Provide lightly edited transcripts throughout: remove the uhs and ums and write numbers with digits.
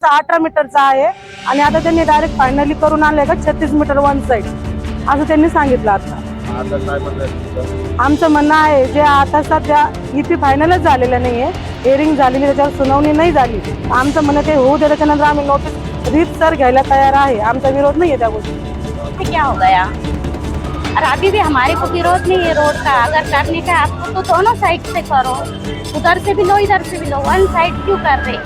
18 मीटरचा आहे आणि आता त्यांनी डायरेक्ट फायनली करून आणलंय का 36 मीटर वन साइड असं त्यांनी सांगितलं. आता आमचं म्हणणं आहे जे आता सध्या ईपी फायनलच झालेलं नाहीये, हिअरिंग झालेली, त्याच्यावर सुनावणी नाही झाली. आमचं म्हणणं ते होऊ दे, त्याच्यानंतर आम्ही नोटीस रीतसर घ्यायला तयार आहे. आमचा विरोध नाहीये त्या गोष्टी. क्या हो गया और अभी भी हमारे को विरोध नहीं है रोड का। अगर करने का आपको तो दोनों साइड से करो, उधर से भी लो इधर से भी लो, वन साइड क्यों कर रहे?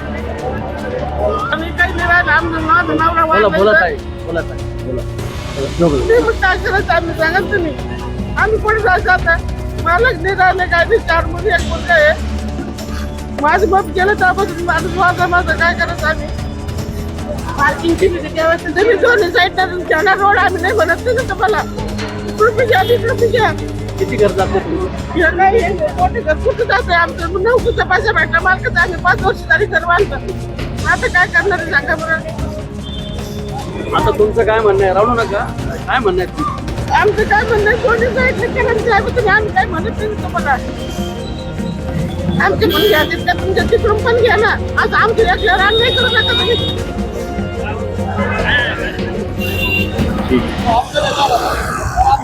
आम्ही कोणी जायचं मालक नाही राहिले काय नाही. 4 मध्ये 1 मुलगा आहे. माझं बाप गेलं त्यापासून माझं काय करायचं आम्ही. पार्किंगची तुम्ही दोन्ही साईडला जाणार रोड आम्ही नाही म्हणत नाही तुम्हाला. कृपी घ्या कृपी घ्या. किती घर जाते नाही मोठे घर कुठं जाते आमचं 9 पैसा भेटला मालकाचं. आम्ही 5 वर्ष तरी घर बांधलं. आता काय करणार आहे सांगा बरं. आता तुमचं काय म्हणणं आहे? राहू नका. काय म्हणणं आहे? आमचं काय म्हणणं आहे दोन्ही साईडला केलं तुम्ही आम्ही काय म्हणत नाही तुम्हाला. आमचे पण घ्या तिथं तुमच्या तिकडून पण घ्या ना. आज आमच्या एकल्या रान नाही करू नका तुम्ही.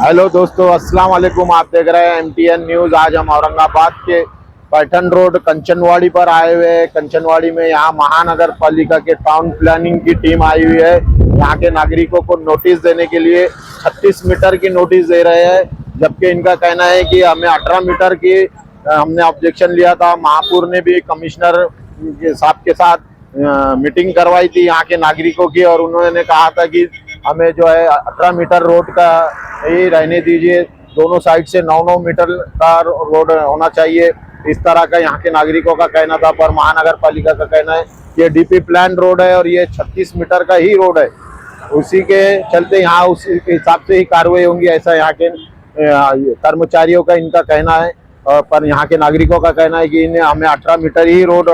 हेलो दोस्तों, अस्सलाम वालेकुम। आप देख रहे हैं MTN न्यूज़। आज हम औरंगाबाद के पैठन रोड कंचनवाड़ी पर आए हुए हैं। कंचनवाड़ी में यहाँ महानगर पालिका के टाउन प्लानिंग की टीम आई हुई है। यहाँ के नागरिकों को नोटिस देने के लिए 36 मीटर की नोटिस दे रहे हैं, जबकि इनका कहना है कि हमें 18 मीटर की हमने ऑब्जेक्शन लिया था। महापुर ने भी कमिश्नर साहब के साथ मीटिंग करवाई थी यहाँ के नागरिकों की, और उन्होंने कहा था कि हमें जो है 18 मीटर रोड का ही रहने दीजिए, दोनों साइड से 9-9 मीटर का रोड होना चाहिए। इस तरह का यहाँ के नागरिकों का कहना था, पर महानगर पालिका का कहना है कि DP प्लान रोड है और ये 36 मीटर का ही रोड है। उसी के चलते यहाँ उसी के हिसाब से ही कार्रवाई होंगी, ऐसा यहाँ के कर्मचारियों का इनका कहना है। पर यहाँ के नागरिकों का कहना है कि इन्हें हमें 18 मीटर ही रोड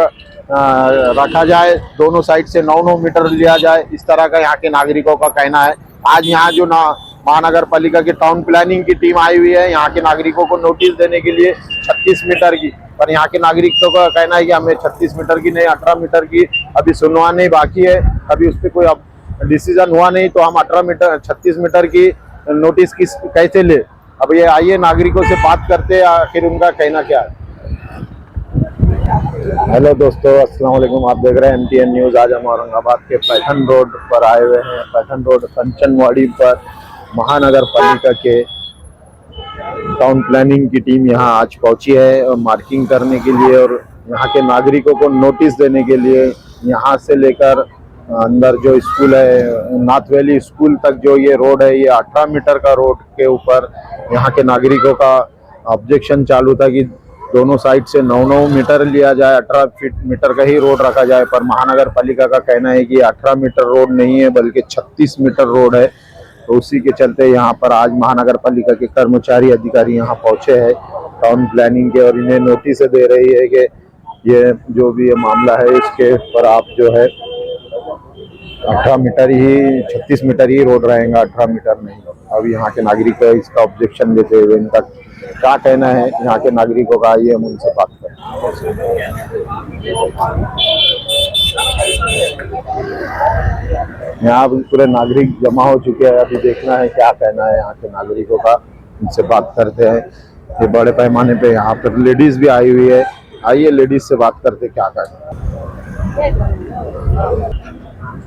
रखा जाए, दोनों साइड से 9-9 मीटर लिया जाए, इस तरह का यहाँ के नागरिकों का कहना है। आज यहाँ जो महानगर पालिका की टाउन प्लानिंग की टीम आई हुई है यहाँ के नागरिकों को नोटिस देने के लिए 36 मीटर की, पर यहाँ के नागरिकों का कहना है कि हमें 36 मीटर की नहीं 18 मीटर की अभी सुनवाई बाकी है, अभी उस पर कोई डिसीजन हुआ नहीं, तो हम 36 मीटर की नोटिस कैसे ले। अब ये आइए नागरिकों से बात करते हैं, आखिर उनका कहना क्या है। हेलो दोस्तों, अस्सलाम वालेकुम। आप देख रहे हैं MTN न्यूज़। आज हम औरंगाबाद के पैठन रोड पर आए हुए हैं। पैठन रोड कंचनवाड़ी पर महानगर पालिका के टाउन प्लानिंग की टीम यहाँ आज पहुंची है और मार्किंग करने के लिए और यहाँ के नागरिकों को नोटिस देने के लिए। यहाँ से लेकर अंदर जो स्कूल है नाथ वैली स्कूल तक जो ये रोड है, ये 18 मीटर का रोड के ऊपर यहाँ के नागरिकों का ऑब्जेक्शन चालू था कि दोनों साइड से 9-9 मीटर लिया जाए, 18 मीटर का ही रोड रखा जाए। पर महानगर पालिका का कहना है कि 18 मीटर रोड नहीं है बल्कि 36 मीटर रोड है। तो उसी के चलते यहाँ पर आज महानगर पालिका के कर्मचारी अधिकारी यहाँ पहुंचे हैं टाउन प्लानिंग के, और इन्हें नोटिस दे रही है कि ये जो भी ये मामला है इसके पर आप जो है 18 मीटर ही 36 मीटर ही रोड रहेगा, 18 मीटर नहीं। अब यहाँ के नागरिक इसका ऑब्जेक्शन देते हुए इनका क्या कहना है यहाँ के नागरिकों का, आइए हम उनसे बात करें। यहाँ पूरे नागरिक जमा हो चुके हैं, अभी देखना है क्या कहना है यहाँ के नागरिकों का, इनसे बात करते हैं। ये बड़े पैमाने पे यहाँ पर लेडीज भी आई हुई है, आइए लेडीज से बात करते क्या कहना है।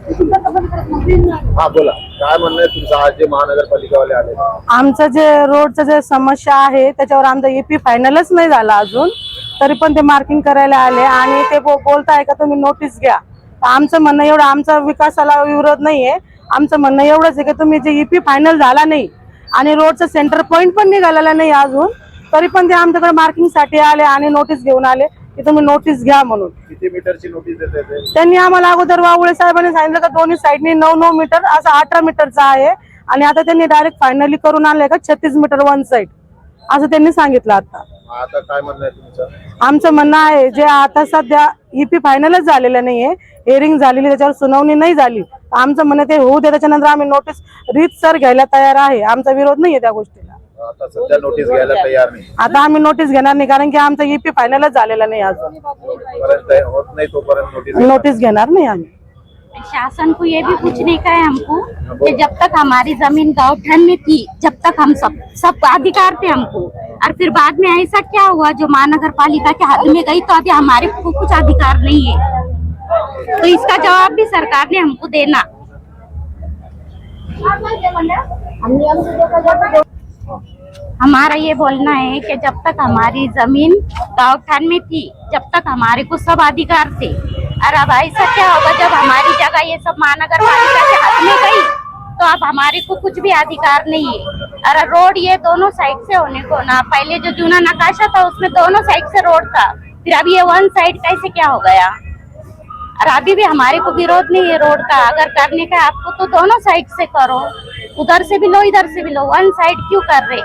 हा बोला, काय म्हणणं आहे तुमचं? आज जे महानगरपालिकावाले आले, आमचं जे रोडचं जे समस्या आहे त्याच्यावर आमचा ईपी फायनलच नाही झाला अजून, तरी पण ते मार्किंग करायला आले आणि ते बोलताय का तुम्ही नोटीस घ्या। आमचं म्हणणं एवढं, आमचा विकासाला विरोध नाहीये, आमचं म्हणणं एवढंच आहे की तुम्ही जे ईपी फायनल झाला नाही आणि रोडचं सेंटर पॉइंट पण निघालेला नाही अजून, तरी पण ते आमच्याकडे मार्किंग साठी आले आणि नोटीस घेऊन आले की तुम्ही नोटीस घ्या म्हणून। किती मीटरची नोटीस देते ते? त्यांनी आम्हाला अगोदर वावळे साहेबांनी सांगितलं का दोन्ही साईडनी 9-9 मीटर असं 18 मीटरचा आहे आणि आता त्यांनी डायरेक्ट फायनली करून आणलंय का 36 मीटर वन साइड असं त्यांनी सांगितलं। आता काय म्हणणं आहे तुमचं? आमचं म्हणणं आहे जे आता सध्या ईपी फायनलच झालेलं नाहीये, हिअरिंग झालेली, त्याच्यावर सुनावणी नाही झाली, आमचं म्हणणं ते होऊ दे, त्याच्यानंतर आम्ही नोटीस रीतसर घ्यायला तयार आहे। आमचा विरोध नाहीये त्या गोष्टीला। आता सध्या नोटीस घ्यायला तयार नाही। आता आम्ही नोटीस घेणार नाही, कारण की आमचा ईपी फायनलच झालेला नाही अजून, होत नाही तोपर्यंत नोटीस घेणार नाही आम्ही। शासन को ये भी पूछने का है हमको कि जब तक हमारी जमीन गाँवठन में थी, जब तक हम सब अधिकार थे हमको, और फिर बाद में ऐसा क्या हुआ जो महानगर पालिका के हाथ में गई तो अभी हमारे को कुछ अधिकार नहीं है। तो इसका जवाब भी सरकार ने हमको देना। हमारा ये बोलना है कि जब तक हमारी जमीन गाँवठान में थी, जब तक हमारे को सब अधिकार थे, और अब ऐसा क्या होगा जब हमारी जगह ये सब महानगर पालिका के हाथ में गई तो अब हमारे को कुछ भी अधिकार नहीं है। और रोड ये दोनों साइड से होने को ना, पहले जो जूना नकाशा था उसमें दोनों साइड से रोड था, फिर अब ये वन साइड कैसे क्या हो गया। और अभी भी हमारे को विरोध नहीं है रोड का, अगर करने का आपको तो दोनों साइड से करो, उधर से भी लो इधर से भी लो, वन साइड क्यों कर रहे।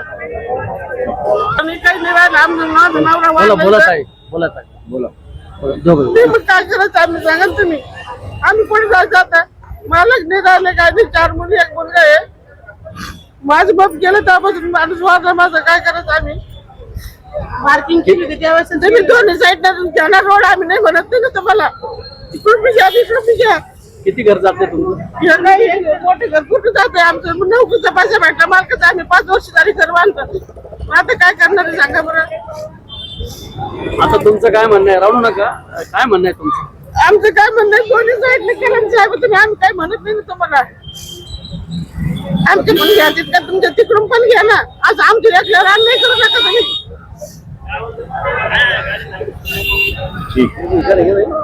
आणि काही नाही राहिलं, आमचं माझं नवरा बोला वारला बोला तर ताई, बोला ताई, बोला दोघं. ते मग काय करायचं आम्ही सांगा ना तुम्ही, आम्ही कोणी जायचं आता, मालक नाही राहिले काय नाही, 4 मुली 1 मुलगा आहे, माझं बाप गेलं त्यापासून माणूस वारला, माझं काय करायचं आम्ही। मार्किंग केली होती त्यावेळेस तुम्ही दोन्ही साईडला घ्या रोड, आम्ही नाही म्हणत नाही ना तुम्हाला, इकडून बी घ्या इकडून बी घ्या, किती घर जाते तुमचं? हे नाही हे मोठे घर कुठं जाते आमचं, नोकरीचा पैसा भेटला मालकाचा, आम्ही 5 वर्ष झाली घर बांधतो, आता काय करणार आहे सांगा बरं। आता तुमचं काय म्हणणं आहे? राहू नका, काय म्हणणं आहे तुमचं? आमचं काय म्हणणं आहे, दोन्ही साईडला केलं साहेब तुम्ही, आम्ही काय म्हणत नाही ना तुम्हाला, आमचे पण घ्या तितकं, तुमच्या तिकडून पण घ्या ना, असं आमच्या एकल्यावर आम्ही नाही करू नका तुम्ही। ठीक है।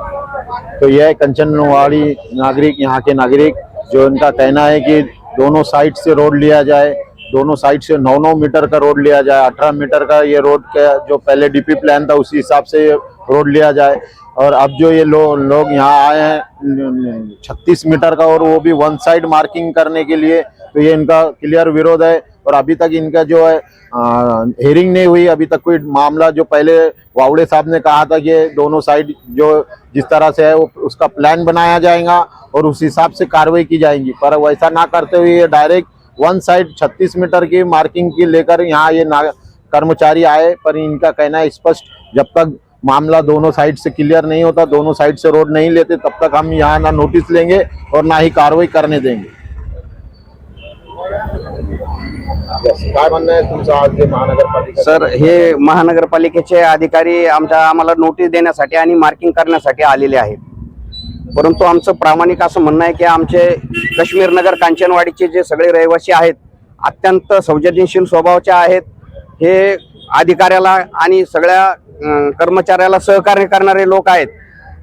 तो यह है कंचनवाड़ी नागरिक, यहाँ के नागरिक, जो इनका कहना है कि दोनों साइड से रोड लिया जाए, दोनों साइड से 9-9 मीटर का रोड लिया जाए, 18 मीटर का ये रोड का जो पहले डीपी प्लान था उसी हिसाब से रोड लिया जाए। और अब जो ये लोग यहाँ आए हैं 36 मीटर का, और वो भी 1 साइड मार्किंग करने के लिए, तो ये इनका क्लियर विरोध है। और अभी तक इनका जो है हेयरिंग नहीं हुई, अभी तक कोई मामला, जो पहले वावड़े साहब ने कहा था कि दोनों साइड जो जिस तरह से है वो उसका प्लान बनाया जाएगा और उस हिसाब से कार्रवाई की जाएगी, पर वैसा ना करते हुए ये डायरेक्ट 1 साइड 36 मीटर की मार्किंग की लेकर यहाँ ये कर्मचारी आए। पर इनका कहना है स्पष्ट, जब तक मामला दोनों साइड से क्लियर नहीं होता, दोनों साइड से रोड नहीं लेते, तब तक हम यहाँ ना नोटिस लेंगे और ना ही कार्रवाई करने देंगे। काय म्हणणं आहे तुमचं आज जे महानगरपालिका? सर, हे महानगरपालिकेचे अधिकारी आम्हाला नोटीस देण्यासाठी आणि मार्किंग करण्यासाठी आलेले आहेत, परंतु आमचं प्रामाणिक असं म्हणणं आहे की आमचे काश्मीर नगर कांचनवाडीचे जे सगळे रहिवासी आहेत अत्यंत संवेदनशील स्वभावाचे आहेत, हे अधिकाऱ्याला आणि सगळ्या कर्मचाऱ्याला सहकार्य करणारे लोक आहेत।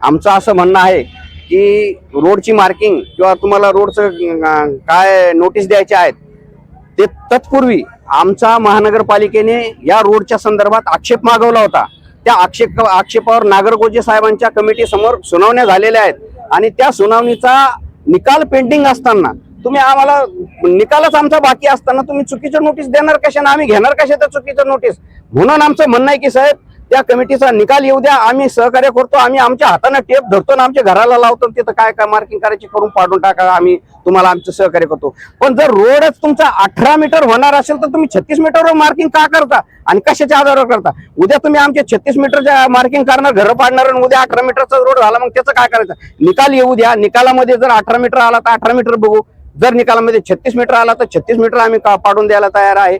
आमचं असं म्हणणं आहे की रोडची मार्किंग किंवा तुम्हाला रोडचं काय नोटीस द्यायचे आहेत ते तत्पूर्वी आमच्या महानगरपालिकेने या रोडच्या संदर्भात आक्षेप मागवला होता। त्या आक्षेपावर नागरगोजे साहेबांच्या कमिटी समोर सुनावण्या झालेल्या आहेत आणि त्या सुनावणीचा निकाल पेंडिंग असताना तुम्ही आम्हाला, निकालच आमचा बाकी असताना तुम्ही चुकीचं नोटीस देणार कशाने, आम्ही घेणार कशा त्या चुकीचं नोटीस। म्हणून आमचं म्हणणं आहे की साहेब, त्या कमिटीचा निकाल येऊ द्या, आम्ही सहकार्य करतो, आम्ही आमच्या हाताने टेप धरतो ना आमच्या घराला लावतो, तिथं काय काय मार्किंग करायची करून पाडून टाका, आम्ही तुम्हाला आमचं सहकार्य करतो। पण जर रोडच तुमचा 18 मीटर होणार असेल तर तुम्ही 36 मीटरवर मार्किंग का करता आणि कशाच्या आधारावर करता? उद्या तुम्ही आमचे 36 मीटरच्या मार्किंग करणार, घर पाडणार आणि उद्या 18 मीटरचा रोड झाला, मग त्याचं काय करायचं? निकाल येऊ द्या, निकालामध्ये जर 18 मीटर आला तर 18 मीटर बघू, जर निकालामध्ये 36 मीटर आला तर 36 मीटर आम्ही पाडून द्यायला तयार आहे।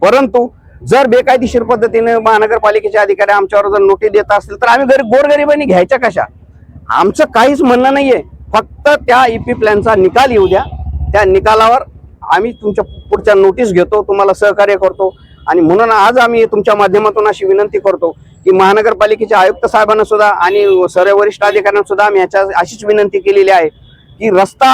परंतु जर बेकायदेशीर पद्धतीने महानगरपालिकेचे अधिकारी आमच्यावर जर नोटीस देत असतील तर आम्ही गोरगरिबांनी घ्यायच्या कशा? आमचं काहीच म्हणणं नाहीये, फक्त त्या ईपी प्लॅनचा निकाल येऊ द्या, त्या निकालावर आम्ही तुमच्या पुढच्या नोटीस घेतो, तुम्हाला सहकार्य करतो। आणि म्हणून आज आम्ही तुमच्या माध्यमातून अशी विनंती करतो की महानगरपालिकेच्या आयुक्त साहेबांना सुद्धा आणि सर्व वरिष्ठ अधिकाऱ्यांना सुद्धा आम्ही अशीच विनंती केलेली आहे की रस्ता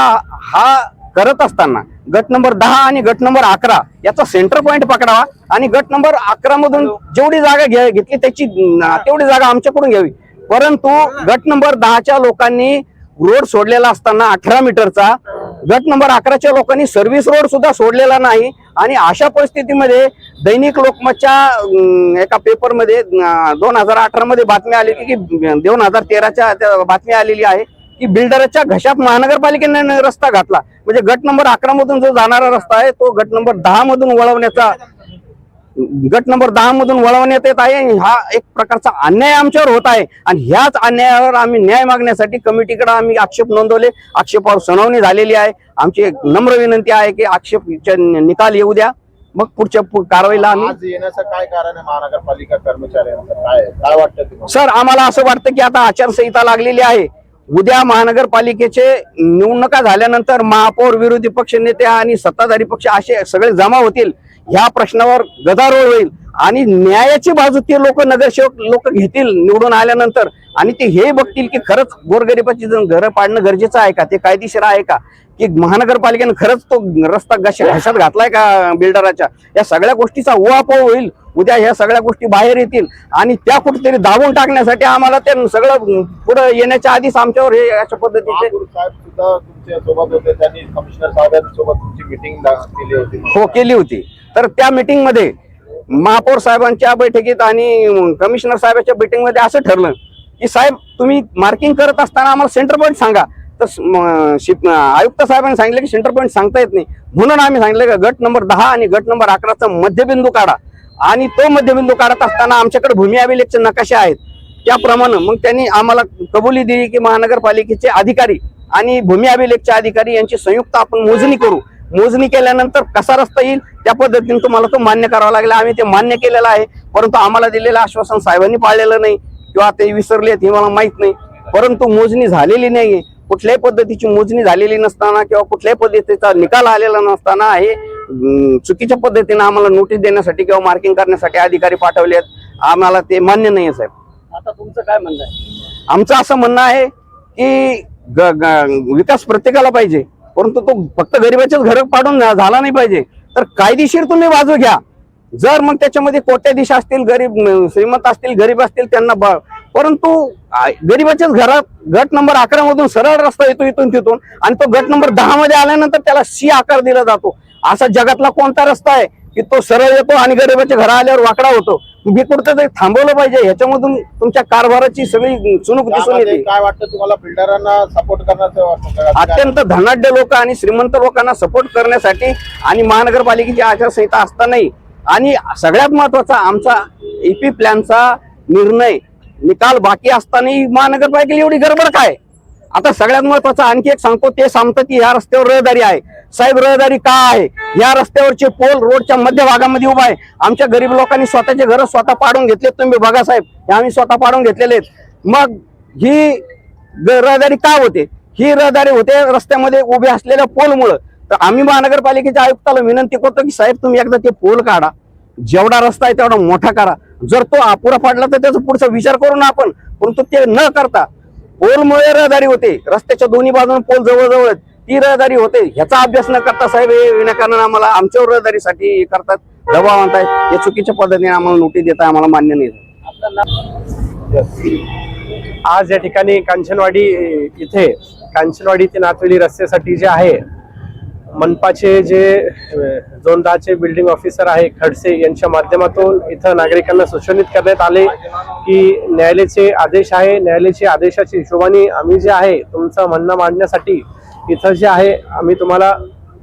हा करत असताना गट नंबर 10 आणि गट नंबर 11 याचा सेंटर पॉइंट पकडावा आणि गट नंबर 11 मधून जेवढी जागा घेतली त्याची तेवढी जागा आमच्याकडून घ्यावी। परंतु गट नंबर 10च्या लोकांनी रोड सोडलेला असताना 18 मीटरचा, गट नंबर 11च्या लोकांनी सर्व्हिस रोड सुद्धा सोडलेला नाही। आणि अशा परिस्थितीमध्ये दैनिक लोकमतच्या एका पेपरमध्ये 2018 मध्ये बातमी आली की 2013च्या बातमी आलेली आहे की बिल्डरच्या घशात महानगरपालिकेने रस्ता घातला, म्हणजे गट नंबर 11 मधून जो जाणारा रस्ता आहे तो गट नंबर 10 मधून वळवण्याचा गट नंबर 10 मधून वळवण्यात येत आहे। हा एक प्रकारचा अन्याय आमच्यावर होत आहे आणि ह्याच अन्यायावर आम्ही न्याय मागण्यासाठी कमिटीकडे आम्ही आक्षेप नोंदवले। आक्षेपावर सुनावणी झालेली आहे। आमची एक नम्र विनंती आहे की आक्षेपचे निकाल येऊ द्या, मग पुढच्या कारवाईला आम्ही। आज येण्याचं काय कारण आहे महानगरपालिका कर्मचाऱ्यांचं? काय वाटतं तुम्हाला? सर, आम्हाला असं वाटतं की आता आचारसंहिता लागलेली आहे। उद्या महानगरपालिकेचे निवडणुका झाल्यानंतर महापौर, विरोधी पक्ष नेते आणि सत्ताधारी पक्ष असे सगळे जमा होतील। ह्या प्रश्नावर गदारोळ होईल आणि न्यायाची बाजू ते नगरसेवक लोक घेतील निवडून आल्यानंतर, आणि ते हे बघतील की खरंच गोरगरिबाची घरं पाडणं गरजेचं आहे का, ते कायदेशीर आहे का, की महानगरपालिकेने खरंच तो रस्ता घशात घातलाय का बिल्डराच्या। या सगळ्या गोष्टीचा उहापोह होईल। उद्या ह्या सगळ्या गोष्टी बाहेर येतील आणि त्या कुठेतरी दाबून टाकण्यासाठी आम्हाला ते सगळं पुढे येण्याच्या आधीच आमच्यावर हे अशा पद्धतीचे। महापौर साहेब सुद्धा तुमच्या सोबत होते, त्यांनी कमिशनर साहेबांसोबत तुमची मीटिंग केली होती? हो, केली होती। तर त्या मीटिंग मध्ये महापौर साहेबांच्या बैठकीत आणि कमिशनर साहेबांच्या मीटिंग मध्ये असं ठरलं की साहेब, तुम्ही मार्किंग करत असताना आम्हाला सेंटर पॉईंट सांगा। तर आयुक्त साहेबांनी सांगितलं की सेंटर पॉईंट सांगता येत नाही, म्हणून आम्ही सांगितलं की गट नंबर 10 आणि गट नंबर 11चा मध्यबिंदू काढा। आणि तो मध्यबिंदू काढत असताना आमच्याकडे भूमी अभिलेखचे नकाशे आहेत, त्याप्रमाणे मग त्यांनी आम्हाला कबुली दिली की महानगरपालिकेचे अधिकारी आणि भूमी अभिलेखचे अधिकारी यांची संयुक्त आपण मोजणी करू। मोजणी केल्यानंतर कसा रस्ता येईल त्या पद्धतीने तुम्हाला तो मान्य करावा लागला। आम्ही ते मान्य केलेलं आहे, परंतु आम्हाला दिलेलं आश्वासन साहेबांनी पाळलेलं नाही किंवा ते विसरले हे मला माहित नाही। परंतु मोजणी झालेली नाहीये, कुठल्याही पद्धतीची मोजणी झालेली नसताना किंवा कुठल्याही पद्धतीचा निकाल आलेला नसताना हे चुकीच्या पद्धतीने आम्हाला नोटीस देण्यासाठी किंवा मार्किंग करण्यासाठी अधिकारी पाठवलेत। आम्हाला ते मान्य नाही साहेब। आता तुमचं काय म्हणणं आहे? आमचं असं म्हणणं आहे की विकास प्रत्येकाला पाहिजे, परंतु तो फक्त गरिबाचेच घर पाडून झाला नाही पाहिजे। तर कायदेशीर तुम्ही बाजू घ्या। जर मग त्याच्यामध्ये कोट्याधीश असतील, गरीब श्रीमंत असतील, गरीब असतील त्यांना परंतु गरीबाच्याच घरात गट नंबर 11 मधून सरळ रस्ता येतो इथून तिथून, आणि तो गट नंबर 10 मध्ये आल्यानंतर त्याला C आकार दिला जातो। असा जगातला कोणता रस्ता आहे की तो सरळ येतो आणि गरीबाच्या घरा आल्यावर वाकडा होतो? हे कुठं थांबवलं पाहिजे। ह्याच्यामधून तुमच्या कारभाराची सगळी चुणूक दिसून येते। काय वाटतं तुम्हाला? बिल्डरांना सपोर्ट करण्याचं वाटतं? अत्यंत धनाढ्य लोक आणि श्रीमंत लोकांना सपोर्ट करण्यासाठी आणि महानगरपालिकेची आचारसंहिता असतानाही आणि सगळ्यात महत्वाचा आमचा EP प्लॅनचा निर्णय निकाल बाकी असतानाही महानगरपालिकेला एवढी गडबड काय? आता सगळ्यात महत्वाचं आणखी एक सांगतो, ते सांगतं की या रस्त्यावर रहदारी आहे। साहेब, रहदारी का आहे? या रस्त्यावरचे पोल रोडच्या मध्यभागामध्ये उभा आहे। आमच्या गरीब लोकांनी स्वतःचे घर स्वतः पाडून घेतलेत, तुम्ही बघा साहेब, हे आम्ही स्वतः पाडून घेतलेले आहेत। मग ही रहदारी का होते? ही रहदारी होते रस्त्यामध्ये उभे असलेल्या पोलमुळे। तर आम्ही महानगरपालिकेच्या आयुक्ताला विनंती करतो की साहेब, तुम्ही एकदा ते पोल काढा, जेवढा रस्ता आहे तेवढा मोठा करा। जर तो अपुरा पडला तर त्याचा पुढचा विचार करू ना आपण, परंतु ते न करता पोलमुळे रहदारी होते, रस्त्याच्या दोन्ही बाजूने पोल जवळजवळ ती रहदारी होते, ह्याचा अभ्यास न करता साहेब हे विनाकारण आम्हाला आमच्यावर रहदारीसाठी करतात, दबाव आणतायत। या चुकीच्या पद्धतीने आम्हाला नोटीस देत आहे, आम्हाला मान्य नाही। आज या ठिकाणी कांचनवाडी ते नाथवेली रस्त्यासाठी जे आहे मनपाचे जे झोन 10चे बिल्डिंग ऑफिसर आहे खडसे यांच्या माध्यमातून इथं नागरिकांना सूचनित करण्यात आले की न्यायालयाचे आदेश आहे, न्यायालयाच्या आदेशाच्या हिशोबाने आम्ही जे आहे तुमचं म्हणणं मांडण्यासाठी इथं जे आहे आम्ही तुम्हाला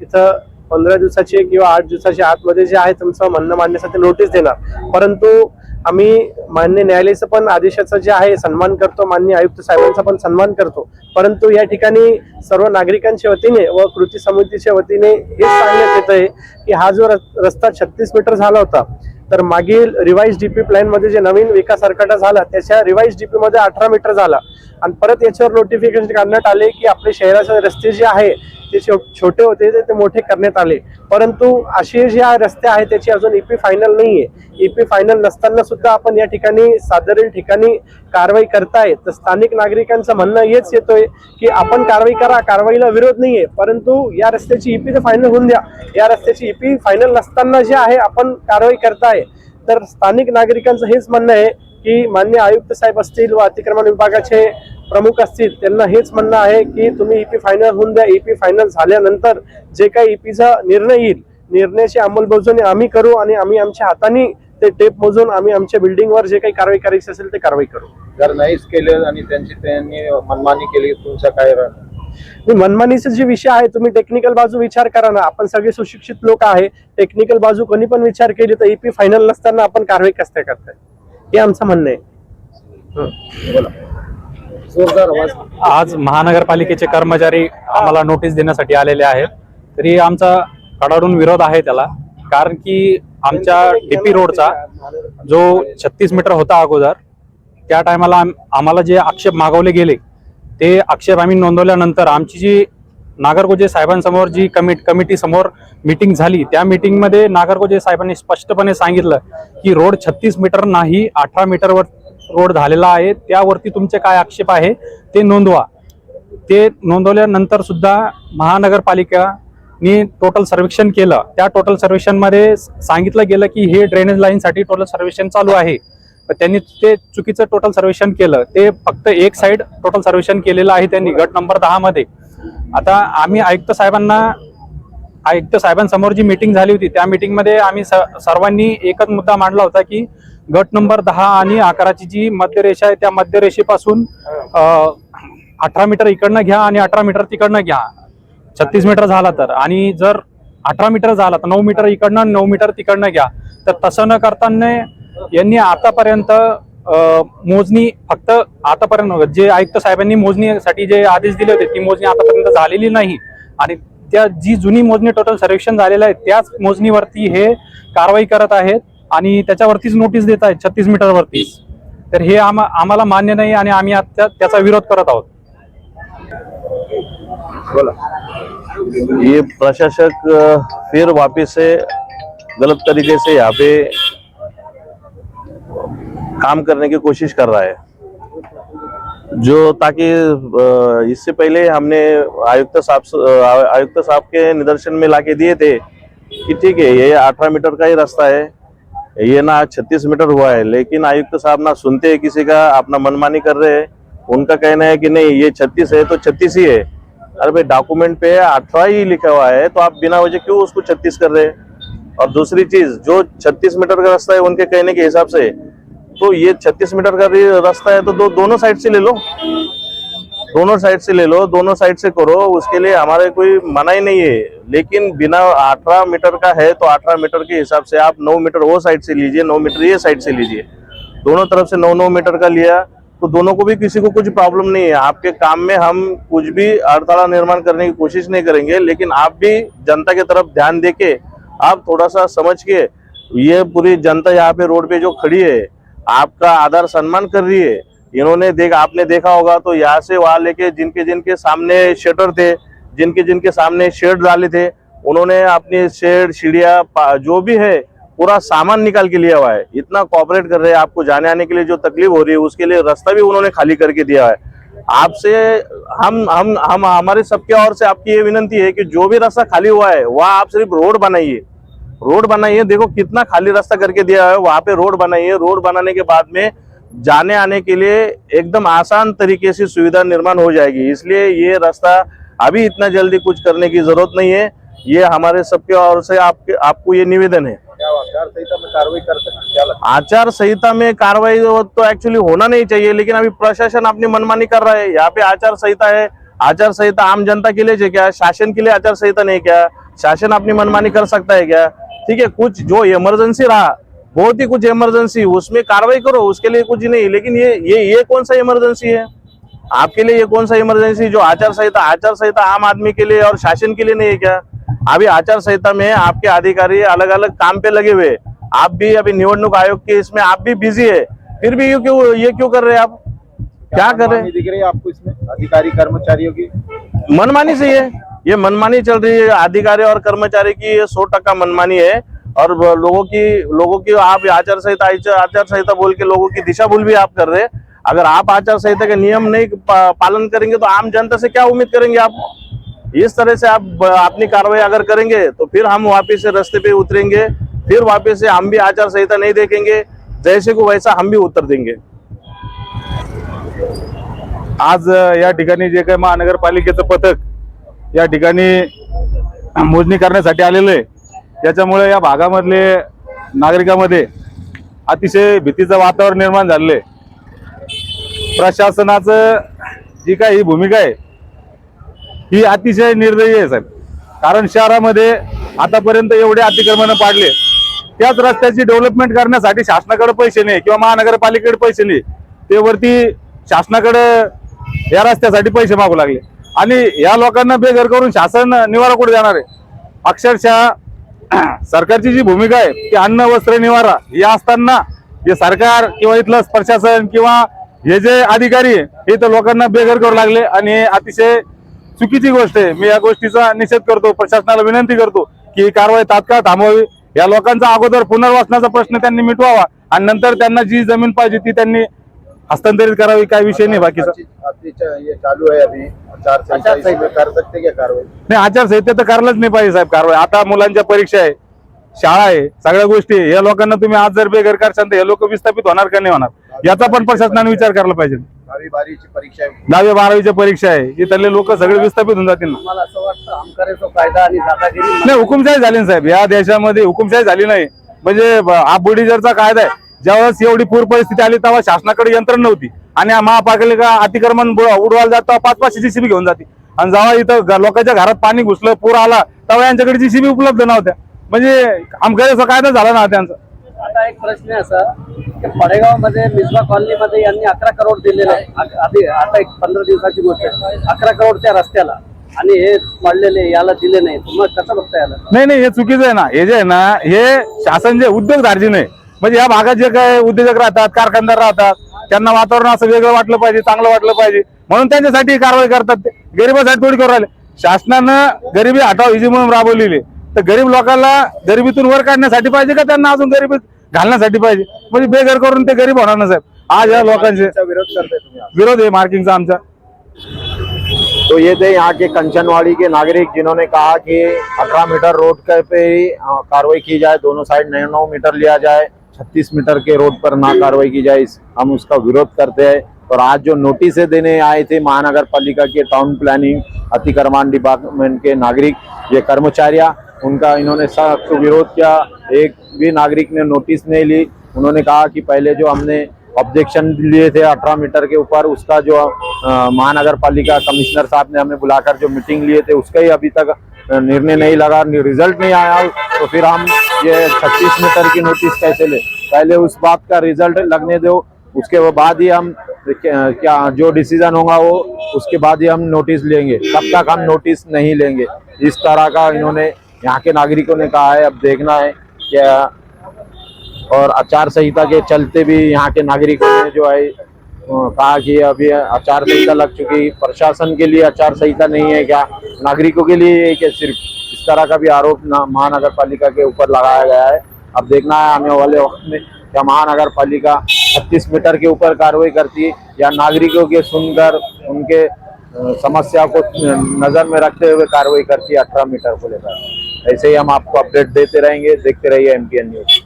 इथं 15 दिवसाचे किंवा 8 दिवसाच्या आतमध्ये जे आहे तुमचं म्हणणं मांडण्यासाठी नोटीस देणार। परंतु आम्ही मान्य न्यायालयाचं पण आदेशाचं जे आहे सन्मान करतो, मान्य आयुक्त साहेबांचा पण सन्मान करतो, परंतु या ठिकाणी सर्व नागरिकांच्या वतीने व कृती समितीच्या वतीने हेच सांगण्यात येत आहे की हा जो रस्ता 36 मीटर झाला होता, तर मागील रिवाइज DP प्लॅन मध्ये जे नवीन विकास आराखडा झाला त्याच्या रिवाइज DP मध्ये 18 मीटर झाला आणि परत याच्यावर नोटिफिकेशन काढण्यात आले की आपले शहराचे रस्ते जे आहे ते छोटे होते ते मोठे करण्यात आले। परंतु असे जे रस्ते आहेत त्याची अजून EP फायनल नाहीये। EP फायनल नसताना सुद्धा आपण या ठिकाणी साधारण ठिकाणी कारवाई करताय, तर स्थानिक नागरिकांचं म्हणणं हेच येतोय की आपण कारवाई करा, कारवाईला विरोध नाहीये, परंतु या रस्त्याची EP तर फायनल होऊन द्या। या रस्त्याची EP फायनल नसताना जे आहे आपण कारवाई करताय, तर स्थानिक नागरिकांचं हेच म्हणणं आहे की मान्य आयुक्त साहेब असतील व अतिक्रमण विभागाचे प्रमुख असतील त्यांना हेच म्हणणं आहे की तुम्ही EP फायनल होऊन द्या। EP फायनल झाल्यानंतर जे काही EPचा निर्णय येईल, निर्णयाची अंमलबजावणी आम्ही करू आणि आम्ही आमच्या हाताने ते टेप मोजून आम्ही आमच्या बिल्डिंगवर जे काही कारवाई करायची असेल ते कारवाई करू। जर नाहीच केले आणि त्यांनी मनमानी केली तुमचं काय? मनमानीचे जे विषय आहे तुम्ही टेक्निकल बाजू विचार करा ना. आपण सगळे सुशिक्षित लोक आहे, टेक्निकल बाजू कोणी पण विचार केली तर ईपी फायनल नसताना आपण कारवाई कसं काय करताय, हे आमचं म्हणणं आहे. आज महानगरपालिकेचे कर्मचारी आम्हाला नोटीस देण्यासाठी आलेले आहेत. तरी आमचा कडाडून विरोध आहे त्याला, कारण की आमच्या टीपी रोडचा जो 36 मीटर होता अगोदर, त्या टायमाला आम्हाला जे आक्षेप मागवले गेले ते आक्षेप आम्ही नोंदवल्यानंतर आमची जी नागरगोजे साहेबांसमोर जी कमिटी समोर मीटिंग झाली, त्या मीटिंगमध्ये नागरगोजे साहेबांनी स्पष्टपणे सांगितलं की रोड 36 मीटर नाही 18 मीटरवर रोड झालेला आहे, त्यावरती तुमचे काय आक्षेप आहे ते नोंदवा. ते नोंदवल्यानंतर सुद्धा महानगरपालिकाने टोटल सर्वेक्षण केलं. त्या टोटल सर्वेक्षणमध्ये सांगितलं गेलं की हे ड्रेनेज लाईनसाठी टोटल सर्वेक्षण चालू आहे. त्यांनी ते चुकीचं टोटल सर्वेक्षण केलं. ते फक्त एक साईड टोटल सर्वेक्षण केलेलं आहे त्यांनी गट नंबर 10 मध्ये. आता आम्ही आयुक्त साहेबांसमोर जी मीटिंग झाली होती, त्या मीटिंगमध्ये आम्ही सर्वांनी एकच मुद्दा मांडला होता की गट नंबर 10 आणि 11ची जी मध्यरेषा आहे त्या मध्यरेषेपासून 18 मीटर इकडनं घ्या आणि 18 मीटर तिकडनं घ्या 36 मीटर झाला तर, आणि जर 18 मीटर झाला तर 9 मीटर इकडनं 9 मीटर तिकडनं घ्या. तर तसं न करताना यांनी आतापर्यंत मोजणी फक्त आतापर्यंत जे आयुक्त साहेबांनी मोजणीसाठी जे आदेश दिले होते ती मोजणी आतापर्यंत झालेली नाही, आणि त्या जी जुनी मोजणी टोटल सर्वेक्षण झालेलं आहे त्याच मोजणीवरती हे कारवाई करत आहेत आणि त्याच्यावरतीच नोटीस देत आहेत 36 मीटरवरतीच. तर हे आम्हाला मान्य नाही आणि आम्ही आता त्याचा विरोध करत आहोत. ये प्रशासक फिर वापस से गलत तरीके से यहाँ पे काम करने की कोशिश कर रहा है, जो ताकि इससे पहले हमने आयुक्त साहब के निदर्शन में लाके दिए थे कि ठीक है ये 18 मीटर का ही रास्ता है, ये ना 36 मीटर हुआ है, लेकिन आयुक्त साहब ना सुनते हैं किसी का, अपना मनमानी कर रहे हैं. उनका कहना है कि नहीं ये 36 है तो 36 ही है. अरे भाई डॉक्यूमेंट पे 18 ही लिखा हुआ है तो आप बिना वजह क्यों उसको 36 कर रहे हैं. और दूसरी चीज, जो 36 मीटर का रास्ता है उनके कहने के हिसाब से, तो ये 36 मीटर का रास्ता है तो दोनों साइड से ले लो, दोनों साइड से ले लो, दोनों साइड से करो, उसके लिए हमारे कोई मनाही नहीं है. लेकिन बिना 18 मीटर का है तो 18 मीटर के हिसाब से आप 9 मीटर वो साइड से लीजिए, 9 मीटर ये साइड से लीजिए. दोनों तरफ से 9-9 मीटर का लिया तो दोनों को भी किसी को कुछ प्रॉब्लम नहीं है. आपके काम में हम कुछ भी अड़ताला निर्माण करने की कोशिश नहीं करेंगे, लेकिन आप भी जनता की तरफ ध्यान देके आप थोड़ा सा समझ के, ये पूरी जनता यहाँ पे रोड पे जो खड़ी है आपका आदर सम्मान कर रही है. इन्होंने आपने देखा होगा तो यहाँ से वहां लेके जिनके सामने शटर थे, जिनके सामने शेड डाले थे, उन्होंने अपनी शेड सीढ़ियाँ जो भी है पूरा सामान निकाल के लिया हुआ है. इतना कोऑपरेट कर रहे हैं. आपको जाने आने के लिए जो तकलीफ हो रही है उसके लिए रास्ता भी उन्होंने खाली करके दिया है. आपसे हम हमारे सबके ओर से आपकी ये विनंती है कि जो भी रास्ता खाली हुआ है वहाँ आप सिर्फ रोड बनाइए, रोड बनाइए. देखो कितना खाली रास्ता करके दिया है, वहाँ पे रोड बनाइए. रोड बनाने के बाद में जाने आने के लिए एकदम आसान तरीके से सुविधा निर्माण हो जाएगी. इसलिए ये रास्ता अभी इतना जल्दी कुछ करने की जरूरत नहीं है. ये हमारे सबके ओर से आपको ये निवेदन है. आचार संहिता में कार्रवाई कर सकते, क्या लगता है? आचार संहिता में कार्रवाई तो एक्चुअली होना नहीं चाहिए, लेकिन अभी प्रशासन अपनी मनमानी कर रहा है. यहाँ पे आचार संहिता है. आचार संहिता आम जनता के लिए क्या, शासन के लिए आचार संहिता नहीं क्या? शासन अपनी मनमानी कर सकता है क्या? ठीक है, कुछ जो इमरजेंसी रहा, बहुत ही कुछ इमरजेंसी, उसमें कार्रवाई करो, उसके लिए कुछ नहीं. लेकिन ये कौन सा इमरजेंसी है आपके लिए? ये कौन सा इमरजेंसी जो आचार संहिता आम आदमी के लिए और शासन के लिए नहीं है क्या? अभी आचार संहिता में आपके अधिकारी अलग अलग काम पे लगे हुए. आप भी अभी निवडणूक आयोग के इसमें आप भी बिजी है, फिर भी ये क्यों कर रहे हैं आप? क्या कर रहे हैं? दिख रही है आपको इसमें अधिकारी कर्मचारियों की मनमानी से ये मनमानी चल रही है. अधिकारी और कर्मचारी की 100% मनमानी है. और लोगों की आप आचार संहिता बोल के लोगों की दिशा भूल भी आप कर रहे हैं. अगर आप आचार संहिता के नियम नहीं पालन करेंगे तो आम जनता से क्या उम्मीद करेंगे आप? इस तरह से आप अपनी कार्रवाई अगर करेंगे तो फिर हम वापस से रास्ते पे उतरेंगे, फिर वापस से हम भी आचार संहिता नहीं देखेंगे, जैसे को वैसा हम भी उत्तर देंगे. आज या ठिकाणी जे काही महानगरपालिकेचं पथक या ठिकाणी मोजणी करण्यासाठी आलेलं आहे, त्याच्यामुळे या भागामधले नागरिकांमध्ये अतिशय भीतीचं वातावरण निर्माण झालेलं आहे. प्रशासनाचं जी काही भूमिका आहे ही अतिशय निर्दयी आहे साहेब. कारण शहरामध्ये आतापर्यंत एवढे अतिक्रमण पाडले, त्याच रस्त्याची डेव्हलपमेंट करण्यासाठी शासनाकडे पैसे नाही किंवा महानगरपालिकेकडे पैसे नाही, ते वरती शासनाकडे या रस्त्यासाठी पैसे मागू लागले. आणि या लोकांना बेघर करून शासन निवारा कुठे देणार आहे? अक्षरशः सरकारची जी भूमिका आहे ती अन्न वस्त्र निवारा हे असताना जे सरकार किंवा इथलं प्रशासन किंवा हे जे अधिकारी हे तर लोकांना बेघर करू लागले आणि हे अतिशय चुकीची गोष्ट आहे. मी या गोष्टीचा निषेध करतो, प्रशासनाला विनंती करतो की ही कारवाई तात्काळ थांबवावी. या लोकांचा अगोदर पुनर्वसनाचा प्रश्न त्यांनी मिटवावा आणि नंतर त्यांना जी जमीन पाहिजे ती त्यांनी हस्तांतरित करावी. काही विषय नाही बाकीचा. ये चालू है अभी आचारसंहिता, इसमें कर सकते क्या कारवाई? नाही, आचारसंहिता तर करायलाच नाही पाहिजे साहेब कारवाई. आता मुलांच्या परीक्षा आहे, शाळा आहे, सगळ्या गोष्टी आहे. या लोकांना तुम्ही आज जर बेघर करशाल तर हे लोक विस्थापित होणार का नाही होणार याचा पण प्रशासनाने विचार करायला पाहिजे. 10वी-12वीची परीक्षा आहे, 10वी-12वीच्या परीक्षा आहे, इथले लोक सगळे विस्थापित होऊन जातील ना. मला असं वाटतं आमकारेचा कायदा आणि दादागिरी नाही, हुकुमशाही झाली ना साहेब. या देशामध्ये हुकुमशाही झाली नाही. म्हणजे हा बुलडोझरचा कायदा आहे. ज्यावेळेस एवढी पूर परिस्थिती आली तेव्हा शासनाकडे यंत्रणा नव्हती आणि महापालिका अतिक्रमण उडवायला जाता 5-5 जीसीबी घेऊन जाते. आणि जेव्हा इथं लोकांच्या घरात पाणी घुसलं, पूर आला, तेव्हा यांच्याकडे जीसीबी उपलब्ध नव्हत्या. म्हणजे आमकारेचा कायदा झाला ना त्यांचा. आता एक प्रश्न आहे असा की पडेगावमध्ये मिसबा कॉलनीमध्ये यांनी 11 करोड दिलेले आहे. आधी आता एक 15 दिवसाची गोष्ट आहे, 11 करोड त्या रस्त्याला आणि हे पडलेले याला दिले नाही. तुम्हाला कसं बघता याला? नाही, हे चुकीचं आहे ना. हे जे आहे ना, हे शासन जे उद्योगधार्जी नाही, म्हणजे या भागात जे काय उद्योजक राहतात, कारखानदार राहतात, त्यांना वातावरण असं वेगळं वाटलं पाहिजे, चांगलं वाटलं पाहिजे म्हणून त्यांच्यासाठी कारवाई करतात. ते गरीबासाठी थोडी करू राहिले. शासनानं गरिबी हटाव ही जी मोहीम राबवलेली, तर गरीब लोकांना गरिबीतून वर काढण्यासाठी पाहिजे का त्यांना अजून गरिबीत घालण्यासाठी पाहिजे? म्हणजे बेघर करून ते गरीब होणार ना साहेब. आज या लोकांचे विरोध करते तुम्ही? विरोध आहे मार्किंगचा आमचा. तो ये थे यहाँ के कंचनवाड़ी के नागरिक जिन्होंने कहा कि 18 मीटर रोड पे ही कार्रवाई की जाए, दोनों साइड 9 मीटर लिया जाए, 36 मीटर के रोड पर ना कार्रवाई की जाए. हम उसका विरोध करते हैं. और आज जो नोटिसें देने आए थे महानगर पालिका के टाउन प्लानिंग अतिक्रमण डिपार्टमेंट के नागरिक, ये कर्मचारियां, उनका इन्होंने सख्त विरोध किया. एक भी नागरिक ने नोटिस नहीं ली. उन्होंने कहा कि पहले जो हमने ऑब्जेक्शन लिए थे 18 मीटर के ऊपर, उसका जो महानगर पालिका कमिश्नर साहब ने हमें बुलाकर जो मीटिंग लिए थे उसका ही अभी तक निर्णय नहीं लगा, रिजल्ट नहीं आया. तो फिर हम ये 36 मीटर की नोटिस कैसे ले? पहले उस बात का रिजल्ट लगने दो, उसके बाद ही हम क्या जो डिसीजन होगा वो उसके बाद ही हम नोटिस लेंगे. तब तक हम नोटिस नहीं लेंगे. इस तरह का इन्होंने यहाँ के नागरिकों ने कहा है. अब देखना है क्या. और आचार संहिता के चलते भी यहाँ के नागरिकों ने जो है कहा कि अभी आचार संहिता लग चुकी, प्रशासन के लिए आचार संहिता नहीं है क्या, नागरिकों के लिए है क्या? सिर्फ इस तरह का भी आरोप महानगर पालिका के ऊपर लगाया गया है. अब देखना है आने वाले वक्त में क्या महानगर पालिका 36 मीटर के ऊपर कार्रवाई करती है या नागरिकों के सुनकर उनके समस्या को नजर में रखते हुए कार्रवाई करती है 18 मीटर को लेकर. ऐसे ही हम आपको अपडेट देते रहेंगे. देखते रहिए MTN न्यूज.